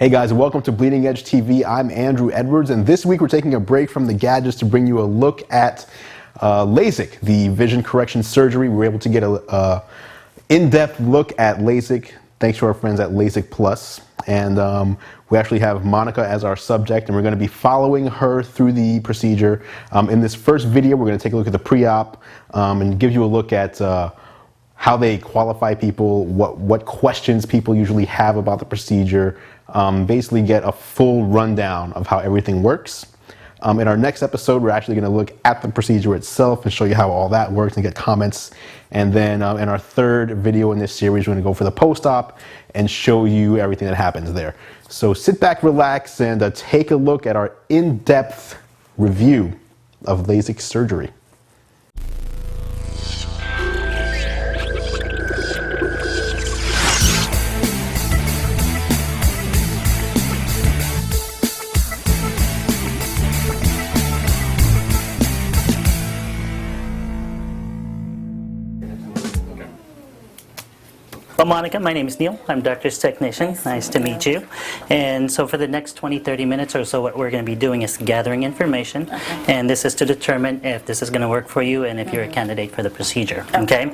Hey guys, welcome to Bleeding Edge TV. I'm Andrew Edwards, and this week we're taking a break from the gadgets to bring you a look at LASIK, the vision correction surgery. We were able to get a in-depth look at LASIK thanks to our friends at LASIKPlus. And we actually have Monica as our subject, and we're going to be following her through the procedure. In this first video, we're going to take a look at the pre-op and give you a look at how they qualify people, what questions people usually have about the procedure, basically get a full rundown of how everything works. In our next episode, we're actually going to look at the procedure itself and show you how all that works and get comments. And then in our third video in this series, we're going to go for the post-op and show you everything that happens there. So sit back, relax, and take a look at our in-depth review of LASIK surgery. Well, Monica, my name is Neil. I'm doctor's technician. Nice to meet you. And so for the next 20-30 minutes or so, what we're going to be doing is gathering information. And this is to determine if this is going to work for you and if you're a candidate for the procedure. Okay?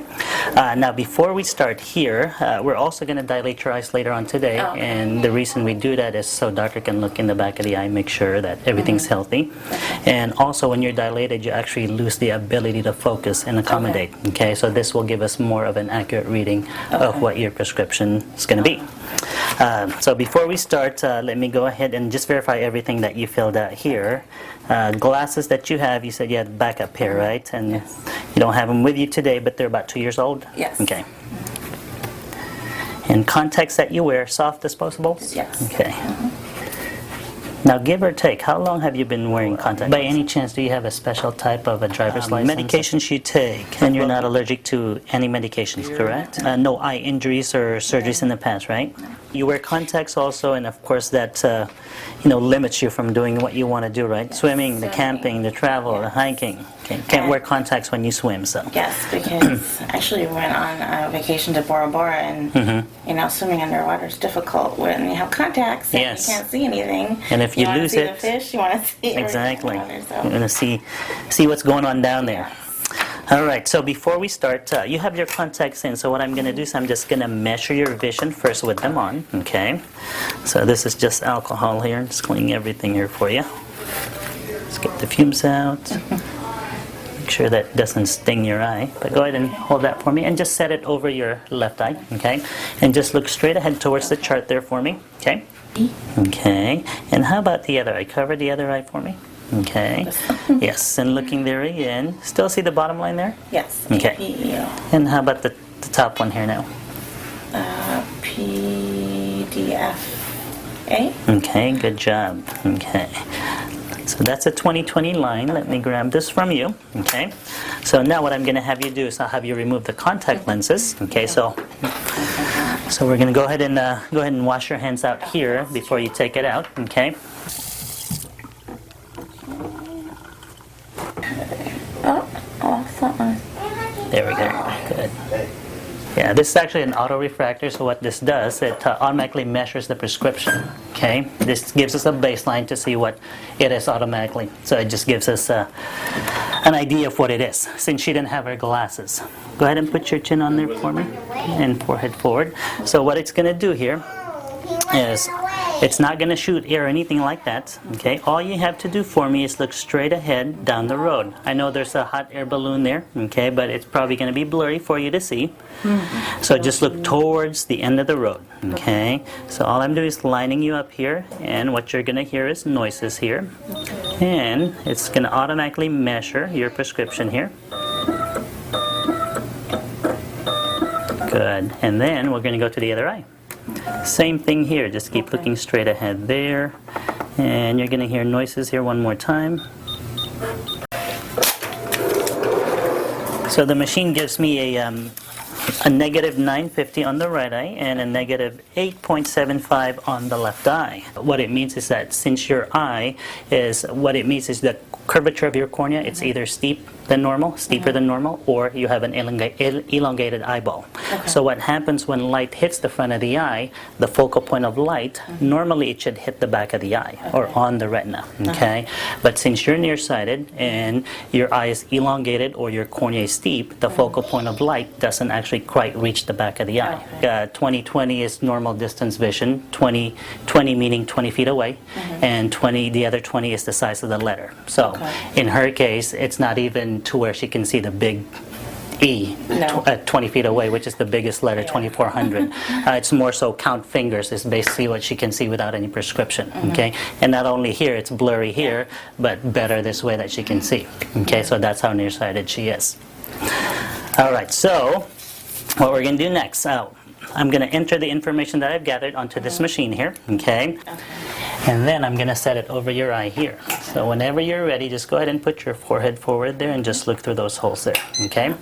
Now, before we start here, we're also going to dilate your eyes later on today. And the reason we do that is so doctor can look in the back of the eye, make sure that everything's healthy. And also, when you're dilated, you actually lose the ability to focus and accommodate. Okay? So this will give us more of an accurate reading of what your prescription is going to be. So before we start, let me go ahead and just verify everything that you filled out here. Glasses that you have, you said you had backup pair, right? And you don't have them with you today, but they're about 2 years old? Yes. Okay. And contacts that you wear, soft disposables? Yes. Okay. Now, give or take, how long have you been wearing contacts? By any chance, do you have a special type of a driver's license? Medications you take, and you're not allergic to any medications, correct? No eye injuries or surgeries in the past, right? You wear contacts also, and of course that limits you from doing what you want to do, right? Swimming, the camping, the travel, the hiking. Okay. Can't wear contacts when you swim, so. Yes, because actually we went on a vacation to Bora Bora, and swimming underwater is difficult when you have contacts and you can't see anything. And if you lose it, it, the fish, you want to see exactly. There, so. You want to see what's going on down there. All right, so before we start, you have your contacts in, so what I'm going to do is I'm just going to measure your vision first with them on, okay? So this is just alcohol here, just cleaning everything here for you. Let's get the fumes out. Make sure that doesn't sting your eye, but go ahead and hold that for me and just set it over your left eye, okay? And just look straight ahead towards the chart there for me, okay? Okay, and how about the other eye? Cover the other eye for me. Okay. Yes, and looking there again. Still see the bottom line there? Yes. Okay. And how about the top one here now? PDFA. Okay, good job. Okay. So that's a 20/20 line. Let me grab this from you. Okay. So now what I'm going to have you do is I'll have you remove the contact lenses. Okay. So we're going to go ahead and wash your hands out here before you take it out. Okay. There we go. Good. Yeah, this is actually an auto-refractor, so what this does, it automatically measures the prescription, okay? This gives us a baseline to see what it is automatically. So it just gives us an idea of what it is, since she didn't have her glasses. Go ahead and put your chin on there for me, and forehead forward. So what it's going to do here is it's not going to shoot air or anything like that, okay? All you have to do for me is look straight ahead down the road. I know there's a hot air balloon there, okay, but it's probably going to be blurry for you to see. So just look towards the end of the road, okay? So all I'm doing is lining you up here, and what you're going to hear is noises here. And it's going to automatically measure your prescription here. Good. And then we're going to go to the other eye. Same thing here, just keep looking straight ahead there, and you're going to hear noises here one more time. So the machine gives me a a negative 950 on the right eye and a negative 8.75 on the left eye. What it means is that since your eye is, what it means is the curvature of your cornea, it's either steep than normal, steeper than normal, or you have an elongated eyeball. So what happens when light hits the front of the eye, the focal point of light, normally it should hit the back of the eye or on the retina, okay? But since you're nearsighted and your eye is elongated or your cornea is steep, the focal point of light doesn't actually quite reach the back of the eye. 20/20 is normal distance vision, 20 meaning 20 feet away, and the other 20 is the size of the letter. So in her case, it's not even to where she can see the big E at 20 feet away, which is the biggest letter, 2400. It's more so count fingers is basically what she can see without any prescription, okay? And not only here, it's blurry here, but better this way that she can see, okay? So that's how nearsighted she is. All right, so what we're going to do next, I'm going to enter the information that I've gathered onto this machine here, okay? And then I'm going to set it over your eye here. So whenever you're ready, just go ahead and put your forehead forward there and just look through those holes there, okay?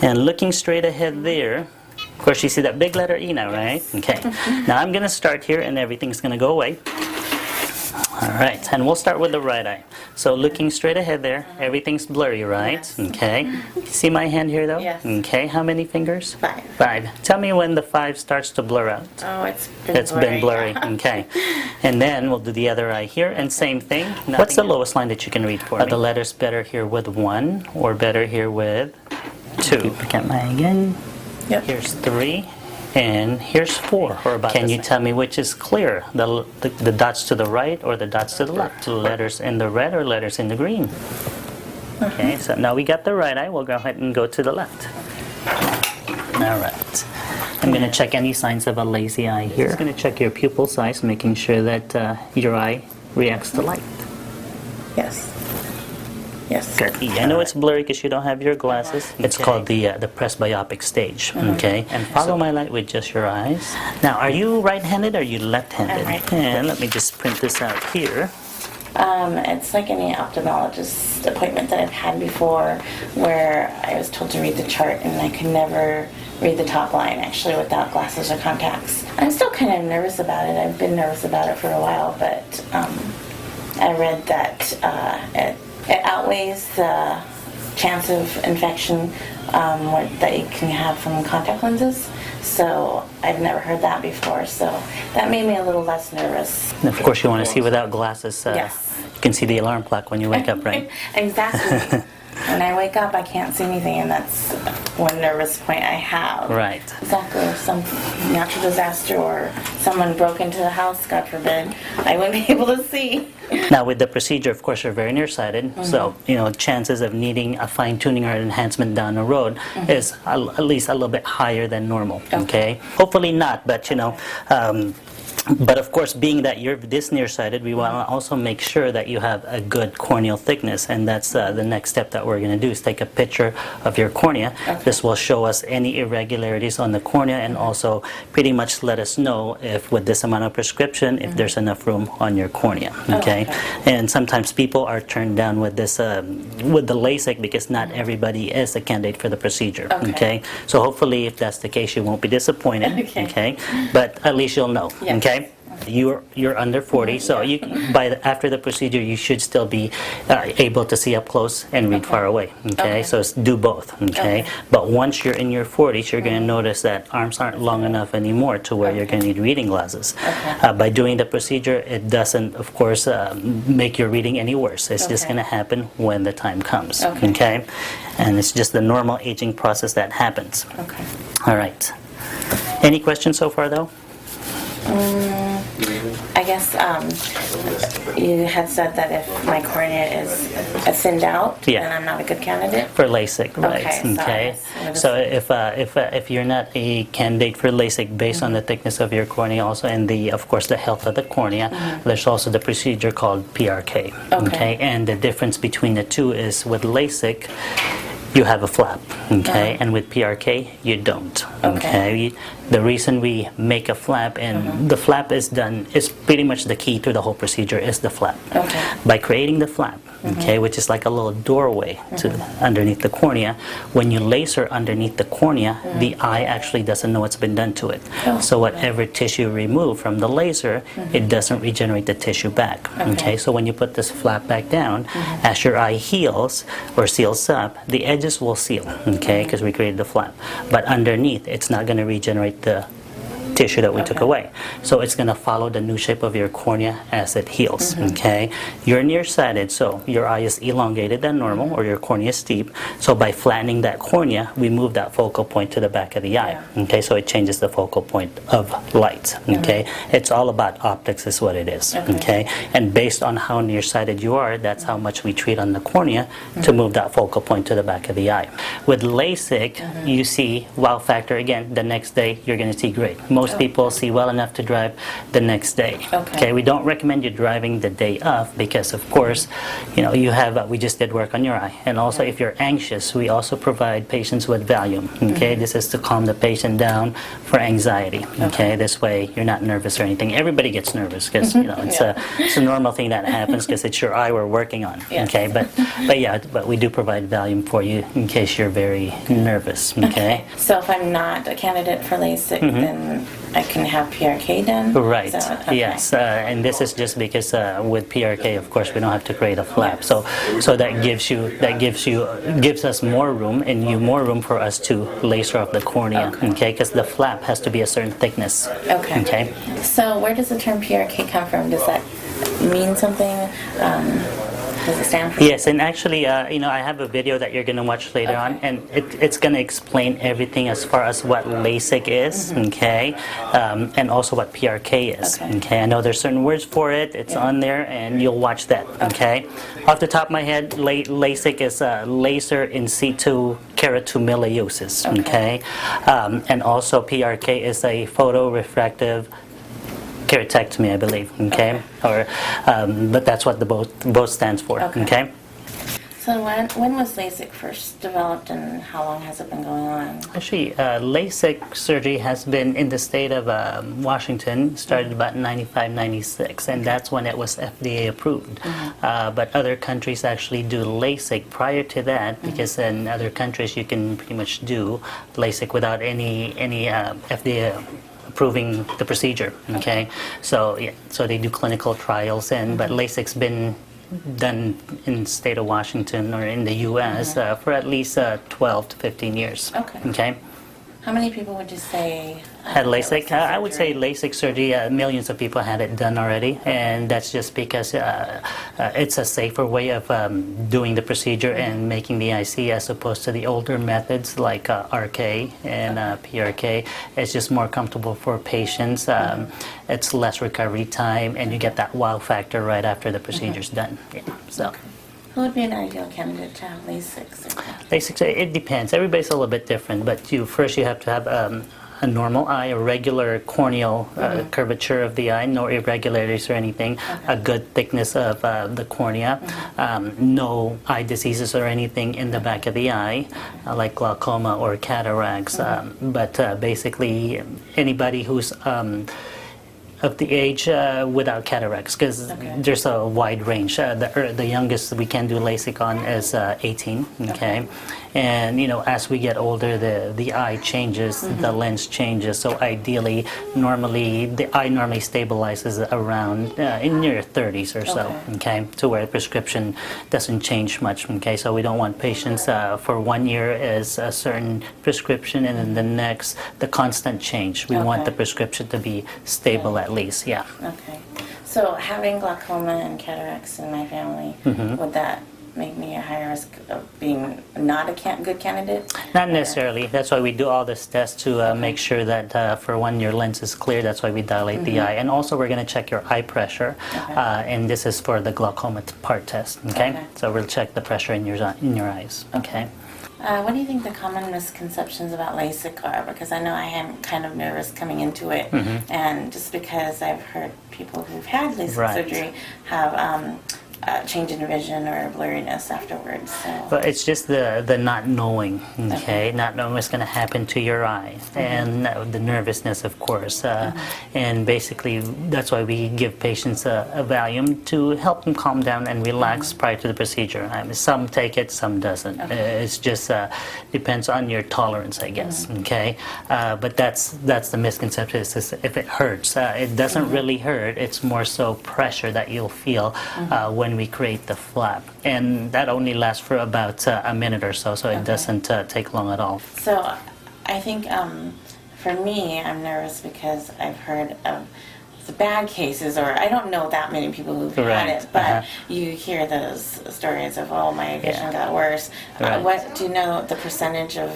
And looking straight ahead there, of course you see that big letter E now, right? Okay. Now I'm going to start here and everything's going to go away. All right, and we'll start with the right eye. So looking straight ahead there, everything's blurry, right? Yes. Okay. See my hand here though? Yes. Okay, how many fingers? 5. 5. Tell me when the 5 starts to blur out. Oh, it's been It's been blurry, okay. And then we'll do the other eye here, and same thing. What's the lowest line that you can read for me? The letters better here with 1, or better here with 2. Look at my eye again. Yep. Here's 3, and here's 4. Or about Can you tell me which is clearer, the dots to the right or the dots to the left? Letters in the red or letters in the green? Okay, so now we got the right eye. We'll go ahead and go to the left. All right. I'm going to check any signs of a lazy eye here. I'm going to check your pupil size, making sure that your eye reacts to light. Yes. Yes. Good. I know it's blurry because you don't have your glasses. It's called the presbyopic stage. Okay. And follow my light with just your eyes. Now, are you right-handed or are you left-handed? I'm right-handed. And let me just print this out here. It's like any ophthalmologist appointment that I've had before where I was told to read the chart and I could never read the top line actually without glasses or contacts. I'm still kind of nervous about it. I've been nervous about it for a while, but I read that it outweighs the chance of infection that you can have from contact lenses. So I've never heard that before, so that made me a little less nervous. And of course you want to see without glasses. Yes. You can see the alarm clock when you wake up, right? Exactly. When I wake up, I can't see anything, and that's one nervous point I have. Right. Exactly. If some natural disaster or someone broke into the house, God forbid, I wouldn't be able to see. Now with the procedure, of course, you're very nearsighted, so chances of needing a fine-tuning or enhancement down the road is at least a little bit higher than normal. Okay. Hopefully not, but but of course, being that you're this nearsighted, we want to also make sure that you have a good corneal thickness, and that's the next step that we're going to do is take a picture of your cornea. This will show us any irregularities on the cornea and also pretty much let us know if with this amount of prescription, if there's enough room on your cornea. Okay, and sometimes people are turned down with this with the LASIK because not everybody is a candidate for the procedure. Okay, so hopefully if that's the case, you won't be disappointed. Okay, but at least you'll know. Okay. You're under 40, so you after the procedure you should still be able to see up close and read far away. Okay, so do both. Okay, but once you're in your 40s, you're going to notice that arms aren't long enough anymore to where you're going to need reading glasses. By doing the procedure, it doesn't, of course, make your reading any worse. It's just going to happen when the time comes. Okay, and it's just the normal aging process that happens. Okay. All right. Any questions so far, though? I guess you had said that if my cornea is thinned out, then I'm not a good candidate? For LASIK, right. Okay. So if you're not a candidate for LASIK based on the thickness of your cornea also and of course the health of the cornea, there's also the procedure called PRK. Okay. And the difference between the two is with LASIK, you have a flap, okay? And with PRK, you don't, okay? The reason we make a flap, and the flap is pretty much the key to the whole procedure is the flap. By creating the flap, okay, which is like a little doorway to underneath the cornea, when you laser underneath the cornea, the eye actually doesn't know what's been done to it. So whatever tissue removed from the laser, it doesn't regenerate the tissue back, okay? So when you put this flap back down, as your eye heals or seals up, the edges will seal, okay, because we created the flap. But underneath, it's not going to regenerate the tissue that we took away. So it's going to follow the new shape of your cornea as it heals, okay? You're nearsighted, so your eye is elongated than normal, or your cornea is steep. So by flattening that cornea, we move that focal point to the back of the eye, okay? So it changes the focal point of light, okay? It's all about optics is what it is, okay? And based on how nearsighted you are, that's how much we treat on the cornea to move that focal point to the back of the eye. With LASIK, you see wow factor again, the next day you're going to see great. Most people see well enough to drive the next day. Okay, we don't recommend you driving the day of because, of course, you know, you have, we just did work on your eye. And also, if you're anxious, we also provide patients with Valium. Okay, this is to calm the patient down for anxiety. Okay, this way you're not nervous or anything. Everybody gets nervous because, you know, it's a normal thing that happens because it's your eye we're working on. Okay, but we do provide Valium for you in case you're very nervous. Okay. So if I'm not a candidate for LASIK, then I can have PRK done? Right, yes, and this is just because with PRK, of course, we don't have to create a flap, so that gives us more room, and more room for us to laser off the cornea, okay, because the flap has to be a certain thickness. Okay. So where does the term PRK come from? Does that mean something? Does it stand for? Yes, and actually, you know, I have a video that you're going to watch later on, and it's going to explain everything as far as what LASIK is, okay, and also what PRK is, okay. I know there's certain words for it, it's on there, and you'll watch that, okay. Off the top of my head, LASIK is laser in situ keratomiliosis, okay, and also PRK is a photorefractive keratectomy, I believe, okay? Or, but that's what the both stands for, okay? So when was LASIK first developed, and how long has it been going on? Actually, LASIK surgery has been in the state of Washington, started about 95, 96, and that's when it was FDA approved. But other countries actually do LASIK prior to that, because in other countries you can pretty much do LASIK without any FDA approving the procedure, okay? So yeah, so they do clinical trials, but LASIK's been done in the state of Washington or in the U.S. For at least 12 to 15 years. Okay. How many people would you say had LASIK? I would say LASIK surgery, millions of people had it done already, and that's just because it's a safer way of doing the procedure and making the IC, as opposed to the older methods like RK and PRK. It's just more comfortable for patients. It's less recovery time, and you get that wow factor right after the procedure's done. Yeah. So. Who would be an ideal candidate to have LASIK? LASIK, it depends. Everybody's a little bit different, but first you have to have a normal eye, a regular corneal curvature of the eye, no irregularities or anything, a good thickness of the cornea, no eye diseases or anything in the back of the eye, like glaucoma or cataracts, but basically anybody who's of the age without cataracts, because there's a wide range. The youngest we can do LASIK on is 18, okay? And you know, as we get older, the eye changes, the lens changes. So ideally, the eye normally stabilizes around in your 30s or so, okay? To where the prescription doesn't change much, okay? So we don't want patients for 1 year as a certain prescription, and then the next, the constant change. We want the prescription to be stable at least, yeah. Okay. So having glaucoma and cataracts in my family, would that make me a higher risk of being not a good candidate? Not necessarily. That's why we do all this tests to make sure that for when your lens is clear, that's why we dilate the eye. And also we're going to check your eye pressure, and this is for the glaucoma part test, okay? So we'll check the pressure in your eyes, okay? What do you think the common misconceptions about LASIK are? Because I know I am kind of nervous coming into it, and just because I've heard people who've had LASIK surgery have change in vision or blurriness afterwards. So. But it's just the not knowing, okay? Not knowing what's going to happen to your eye, and the nervousness, of course. And basically, that's why we give patients a Valium to help them calm down and relax prior to the procedure. Some take it, some doesn't. It's just depends on your tolerance, I guess, okay? But that's the misconception, is if it hurts. It doesn't really hurt. It's more so pressure that you'll feel when we create the flap, and that only lasts for about a minute or so, so it doesn't take long at all. So I think for me, I'm nervous because I've heard of the bad cases, or I don't know that many people who've had it, but you hear those stories of, oh, my vision got worse. What do you know the percentage of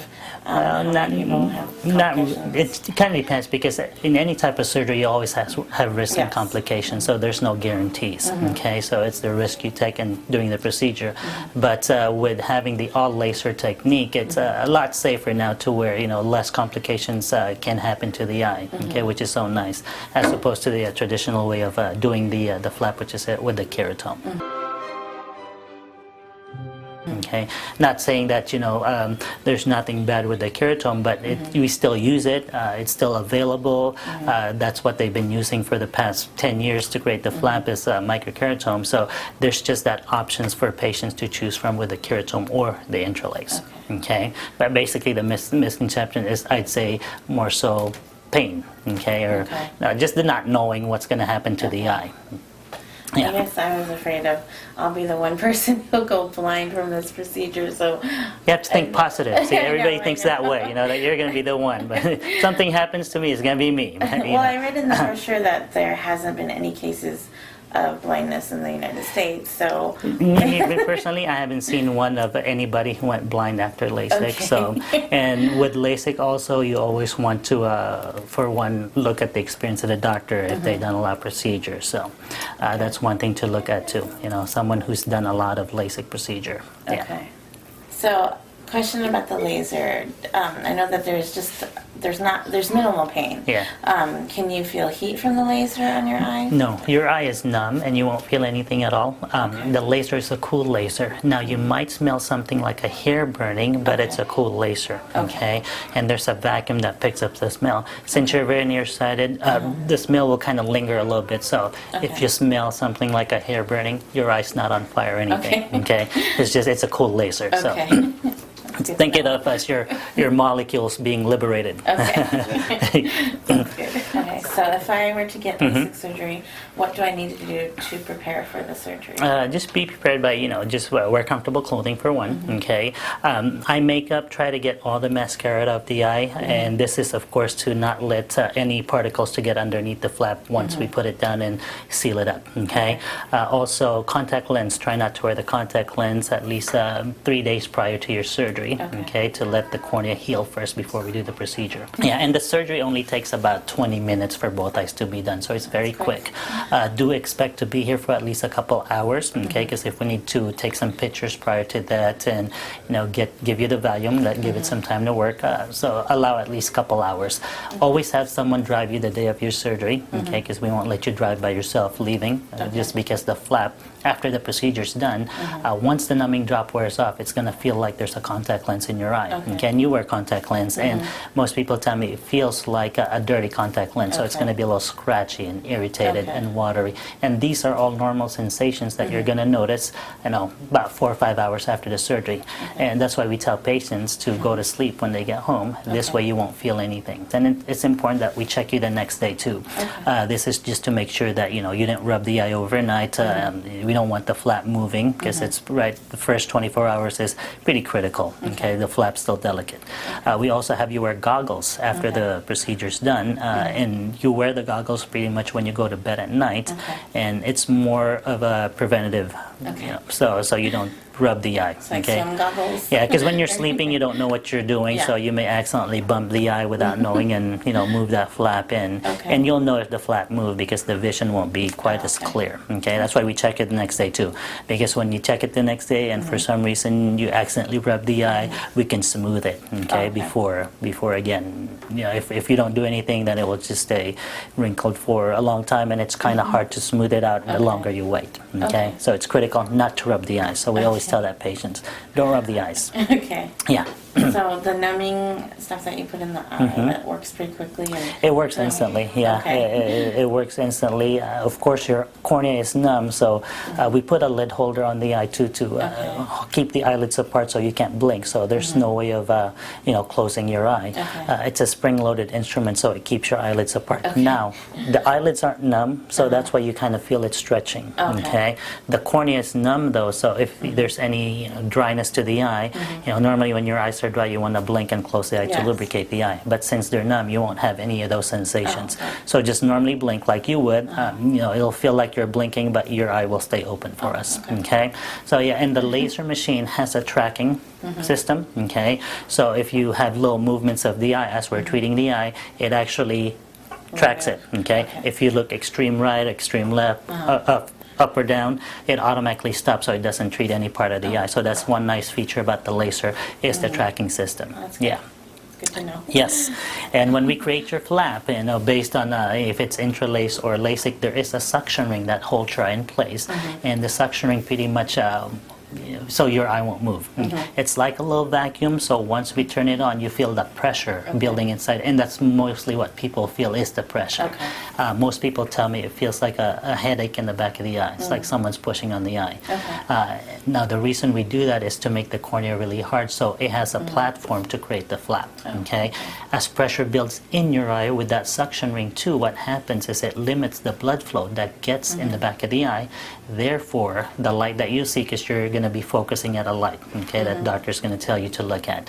people have complications? It kind of depends, because in any type of surgery you always have risk and complications, so there's no guarantees. Okay, so it's the risk you take in doing the procedure. But with having the all laser technique, it's a lot safer now, to where less complications can happen to the eye. Okay, which is so nice, as opposed to the traditional way of doing the flap, which is with the keratome. Okay, not saying that there's nothing bad with the keratome, but we still use it. It's still available. That's what they've been using for the past 10 years to create the flap, is microkeratome. So there's just that options for patients to choose from with the keratome or the intralace. Okay, but basically the misconception is, I'd say, more so pain, okay, or just the not knowing what's going to happen to the eye. I guess I was afraid of I'll be the one person who'll go blind from this procedure. So you have to think positive. See, everybody thinks that way, that you're going to be the one. But if something happens to me, it's going to be me. Well, I read in the brochure that there hasn't been any cases of blindness in the United States. So me personally, I haven't seen one of anybody who went blind after LASIK. So, and with LASIK also, you always want to, for one, look at the experience of the doctor if they've done a lot of procedures. So that's one thing to look at too. Someone who's done a lot of LASIK procedure. Okay. So, question about the laser. I know that there's minimal pain. Yeah. Can you feel heat from the laser on your eye? No, your eye is numb and you won't feel anything at all. The laser is a cool laser. Now you might smell something like a hair burning, but it's a cool laser. Okay. And there's a vacuum that picks up the smell. Since you're very nearsighted, the smell will kind of linger a little bit. So if you smell something like a hair burning, your eye's not on fire or anything. Okay. It's a cool laser. Okay. So. Think it of as your molecules being liberated. Okay. Okay. So if I were to get LASIK surgery, what do I need to do to prepare for the surgery? Just be prepared by, just wear comfortable clothing for one, okay? Eye makeup, try to get all the mascara out of the eye, and this is, of course, to not let any particles to get underneath the flap once we put it down and seal it up, okay? Also, contact lens, try not to wear the contact lens at least 3 days prior to your surgery. Okay, to let the cornea heal first before we do the procedure. Yeah, and the surgery only takes about 20 minutes for both eyes to be done, so it's very quick. Do expect to be here for at least a couple hours, okay, because if we need to take some pictures prior to that and, give you the Valium, give it some time to work, so allow at least a couple hours. Always have someone drive you the day of your surgery, okay, because we won't let you drive by yourself leaving, just because the flap, after the procedure's done, once the numbing drop wears off, it's going to feel like there's a contact lens in your eye. Okay, and you wear contact lens, and most people tell me it feels like a dirty contact lens, so it's going to be a little scratchy and irritated and watery. And these are all normal sensations that you're going to notice, about 4 or 5 hours after the surgery. And that's why we tell patients to go to sleep when they get home. This way you won't feel anything. And it's important that we check you the next day too. This is just to make sure that you didn't rub the eye overnight. We don't want the flap moving, because it's the first 24 hours is pretty critical. Okay, the flap's still delicate. We also have you wear goggles after the procedure's done, and you wear the goggles pretty much when you go to bed at night, and it's more of a preventative, so you don't rub the eye. It's like Okay. swim goggles. Yeah, because when you're sleeping, you don't know what you're doing, so Yeah. you may accidentally bump the eye without knowing, and move that flap in, Okay. and you'll know if the flap moved because the vision won't be quite as Okay. clear. Okay, that's why we check it the next day too, because when you check it the next day and for some reason you accidentally rub the eye, we can smooth it. Okay, before again, if you don't do anything, then it will just stay wrinkled for a long time, and it's kind of hard to smooth it out the longer you wait. Okay, so it's critical not to rub the eyes. So we always tell that patients, don't rub the eyes. Okay. Yeah. So the numbing stuff that you put in the eye, that works pretty quickly? It works instantly, yeah. Okay. It works instantly. Of course, your cornea is numb, so we put a lid holder on the eye too to keep the eyelids apart so you can't blink. So there's no way of closing your eye. Okay. It's a spring-loaded instrument, so it keeps your eyelids apart. Okay. Now, the eyelids aren't numb, so that's why you kind of feel it stretching. Okay. The cornea is numb though, so if there's any dryness to the eye, normally when your eyes are dry, you want to blink and close the eye to Yes. lubricate the eye. But since they're numb, you won't have any of those sensations. Okay. So just normally blink like you would. It'll feel like you're blinking, but your eye will stay open for us. Okay. So yeah, and the laser machine has a tracking system. Okay. So if you have little movements of the eye as we're treating the eye, it actually tracks it. Okay. If you look extreme right, extreme left, up or down, it automatically stops, so it doesn't treat any part of the eye. So that's one nice feature about the laser is the tracking system. That's good. Yeah. Good to know. Yes, and when we create your flap, based on if it's intralace or LASIK, there is a suction ring that holds your eye in place, and the suction ring pretty much so your eye won't move. It's like a little vacuum, so once we turn it on, you feel the pressure building inside, and that's mostly what people feel is the pressure. Most people tell me it feels like a headache in the back of the eye. It's like someone's pushing on the eye. Now the reason we do that is to make the cornea really hard, so it has a platform to create the flap. Okay, as pressure builds in your eye with that suction ring too, what happens is it limits the blood flow that gets in the back of the eye. Therefore, the light that you see, because you're going to be focusing at a light, okay, that doctor's going to tell you to look at.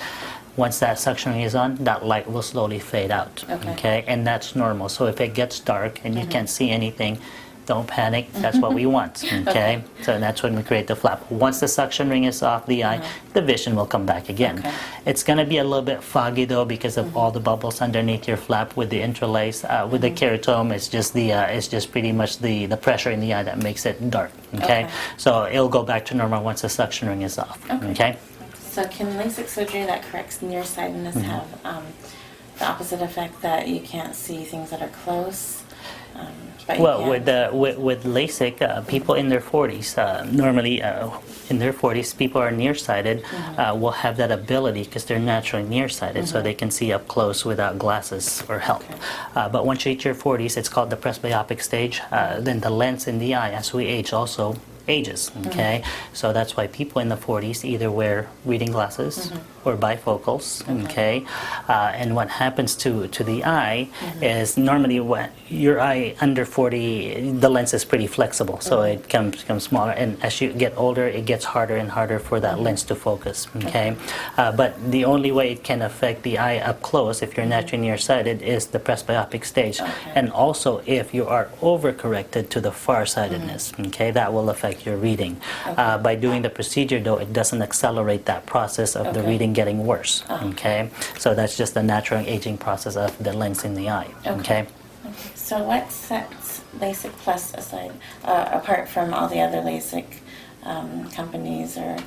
Once that suction ring is on, that light will slowly fade out, okay, and that's normal. So if it gets dark and you can't see anything, don't panic, that's what we want, okay? So that's when we create the flap. Once the suction ring is off the eye, the vision will come back again. It's going to be a little bit foggy though because of all the bubbles underneath your flap with the interlace. With the keratome, it's just pretty much the pressure in the eye that makes it dark, okay? So it'll go back to normal once the suction ring is off, okay? So can LASIK surgery that corrects nearsightedness have the opposite effect, that you can't see things that are close? But you Well, can? with LASIK, people in their 40s, normally in their 40s, people are nearsighted, will have that ability because they're naturally nearsighted, so they can see up close without glasses or help. But once you reach your 40s, it's called the presbyopic stage. Then the lens in the eye, as we age, also ages, okay? So that's why people in the 40s either wear reading glasses or bifocals, okay? And what happens to the eye is normally when your eye under 40, the lens is pretty flexible, so it becomes smaller, and as you get older, it gets harder and harder for that lens to focus, okay? But the only way it can affect the eye up close, if you're naturally nearsighted, is the presbyopic stage, and also if you are overcorrected to the farsightedness, okay? That will affect your reading. By doing the procedure though, it doesn't accelerate that process of the reading getting worse, okay? So that's just the natural aging process of the lens in the eye, okay? So what sets LASIKPlus aside, apart from all the other LASIK companies or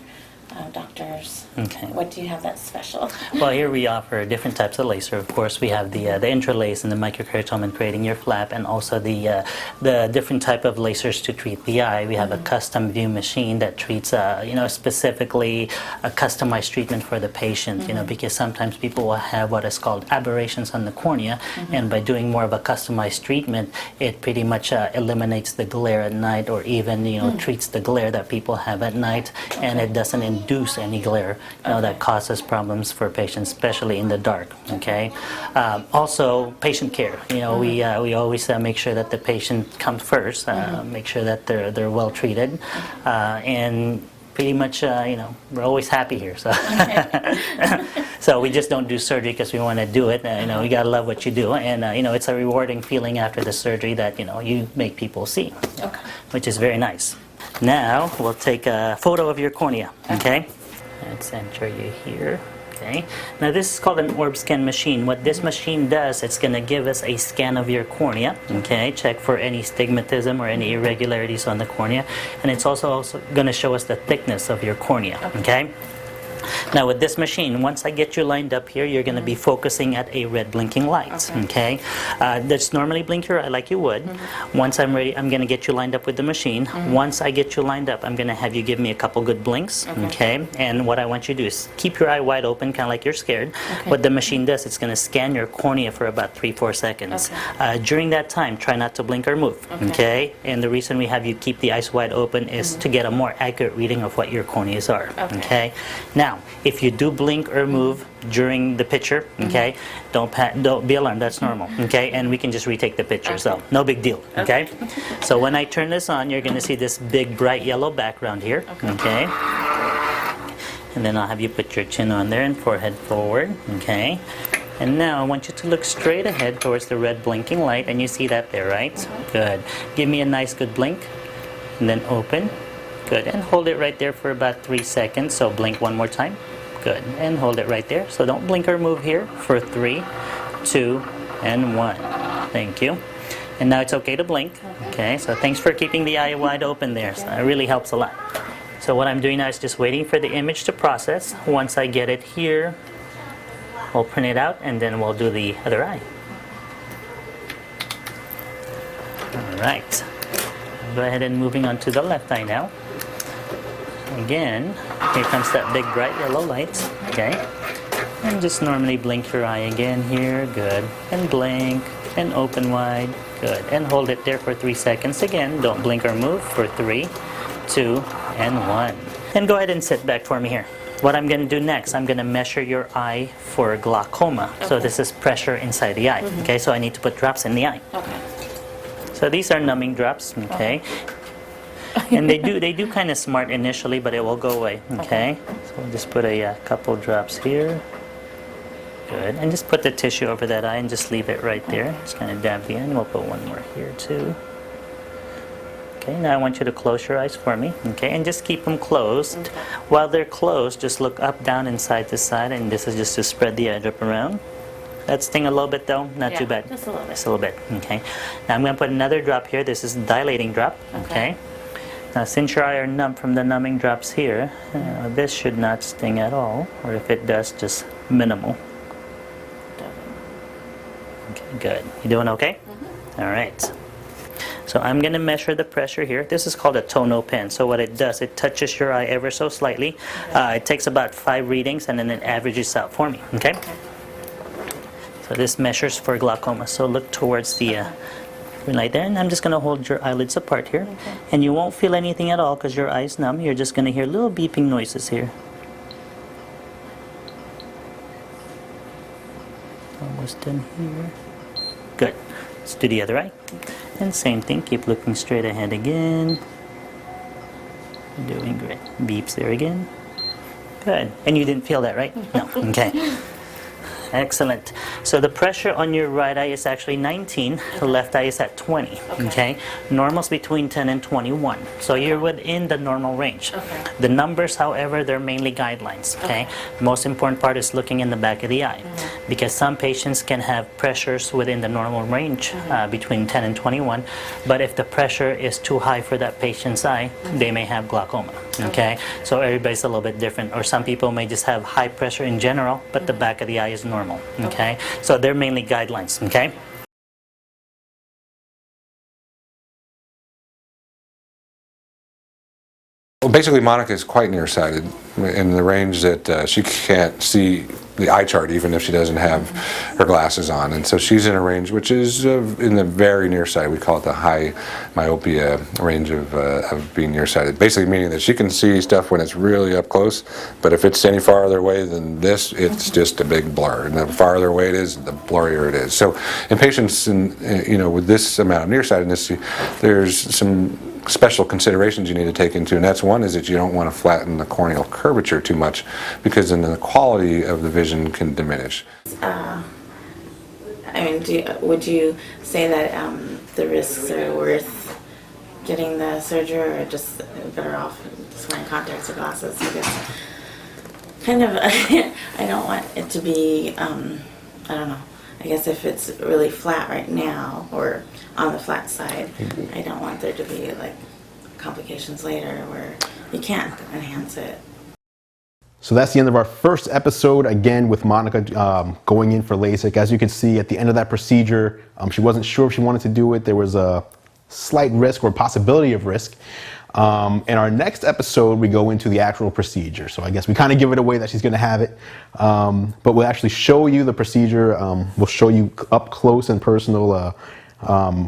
doctors? Okay. What do you have that's special? Well, here we offer different types of laser. Of course, we have the intralace and the microkeratome in creating your flap, and also the different type of lasers to treat the eye. We have a custom view machine that treats, specifically a customized treatment for the patient. Because sometimes people will have what is called aberrations on the cornea, and by doing more of a customized treatment, it pretty much eliminates the glare at night, or even treats the glare that people have at night, and it doesn't induce any glare that causes problems for patients, especially in the dark, okay? Also, patient care. We always make sure that the patient comes first, make sure that they're well treated, and pretty much, we're always happy here. So, so we just don't do surgery because we want to do it. We gotta love what you do, and it's a rewarding feeling after the surgery that you make people see, which is very nice. Now we'll take a photo of your cornea, okay? Let's enter you here. Okay. Now this is called an Orb Scan Machine. What this machine does, it's going to give us a scan of your cornea, okay? Check for any stigmatism or any irregularities on the cornea, and it's also going to show us the thickness of your cornea, okay? Now with this machine, once I get you lined up here, you're going to be focusing at a red blinking light, okay? Just normally blink your eye like you would. Once I'm ready, I'm going to get you lined up with the machine. Once I get you lined up, I'm going to have you give me a couple good blinks, okay? And what I want you to do is keep your eye wide open, kind of like you're scared. What the machine does, it's going to scan your cornea for about 3-4 seconds. During that time, try not to blink or move, okay? And the reason we have you keep the eyes wide open is to get a more accurate reading of what your corneas are, okay? Now, if you do blink or move during the picture, okay, don't be alarmed, that's normal, okay, and we can just retake the picture, so no big deal, okay? So when I turn this on, you're going to see this big bright yellow background here, okay? And then I'll have you put your chin on there and forehead forward, okay? And now I want you to look straight ahead towards the red blinking light, and you see that there, right? Good. Give me a nice good blink, and then open. Good, and hold it right there for about 3 seconds, so blink one more time. Good, and hold it right there, so don't blink or move here for 3, 2, and 1. Thank you. And now it's okay to blink, okay? So thanks for keeping the eye wide open there, so it really helps a lot. So what I'm doing now is just waiting for the image to process. Once I get it here, we'll print it out, and then we'll do the other eye. All right, go ahead and moving on to the left eye now. Again, here comes that big bright yellow light, okay? And just normally blink your eye again here, good. And blink, and open wide, good. And hold it there for 3 seconds again. Don't blink or move for 3, 2, and 1. And go ahead and sit back for me here. What I'm going to do next, I'm going to measure your eye for glaucoma. So this is pressure inside the eye, okay? So I need to put drops in the eye. So these are numbing drops, okay? And they do kind of smart initially, but it will go away, okay? So we'll just put a couple drops here. Good. And just put the tissue over that eye and just leave it right there. Just kind of dab the end. We'll put one more here too. Okay, now I want you to close your eyes for me, okay? And just keep them closed. While they're closed, just look up, down, and side to side, and this is just to spread the edge up around. That sting a little bit though, not too bad. Just a little bit. Just a little bit, okay? Now I'm going to put another drop here. This is a dilating drop, okay? Now since your eye are numb from the numbing drops here, this should not sting at all, or if it does, just minimal. Okay, good. You doing okay? All right. So I'm going to measure the pressure here. This is called a Tonopen. So what it does, it touches your eye ever so slightly. It takes about 5 readings and then it averages out for me, okay? So this measures for glaucoma. So look towards the green light there, and I'm just going to hold your eyelids apart here. And you won't feel anything at all because your eye's numb. You're just going to hear little beeping noises here. Almost done here. Good. Let's do the other eye. And same thing, keep looking straight ahead again. Doing great. Beeps there again. Good. And you didn't feel that, right? No. Okay. Excellent. So the pressure on your right eye is actually 19, the left eye is at 20, okay? Normal's between 10 and 21, so you're within the normal range. The numbers, however, they're mainly guidelines, okay? The most important part is looking in the back of the eye, because some patients can have pressures within the normal range between 10 and 21, but if the pressure is too high for that patient's eye, they may have glaucoma, okay? So everybody's a little bit different, or some people may just have high pressure in general, but the back of the eye is normal. Okay, so they're mainly guidelines. Okay. Well, basically, Monica is quite nearsighted in the range that she can't see the eye chart even if she doesn't have her glasses on, and so she's in a range which is in the very nearsighted. We call it the high myopia range of being nearsighted. Basically, meaning that she can see stuff when it's really up close, but if it's any farther away than this, it's just a big blur. And the farther away it is, the blurrier it is. So, in patients, with this amount of nearsightedness, there's some special considerations you need to take into, and that's one is that you don't want to flatten the corneal curvature too much, because then the quality of the vision can diminish. Would you say that the risks are worth getting the surgery, or just better off just wearing contacts or glasses? I guess kind of. I don't want it to be. I don't know. I guess if it's really flat right now, or on the flat side, I don't want there to be like complications later where you can't enhance it. So that's the end of our first episode, again with Monica going in for LASIK. As you can see, at the end of that procedure, she wasn't sure if she wanted to do it. There was a slight risk or possibility of risk. In our next episode, we go into the actual procedure. So I guess we kind of give it away that she's going to have it. But we'll actually show you the procedure. We'll show you up close and personal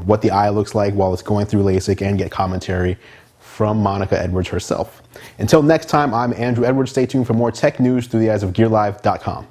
what the eye looks like while it's going through LASIK, and get commentary from Monica Edwards herself. Until next time, I'm Andrew Edwards. Stay tuned for more tech news through the eyes of GearLive.com.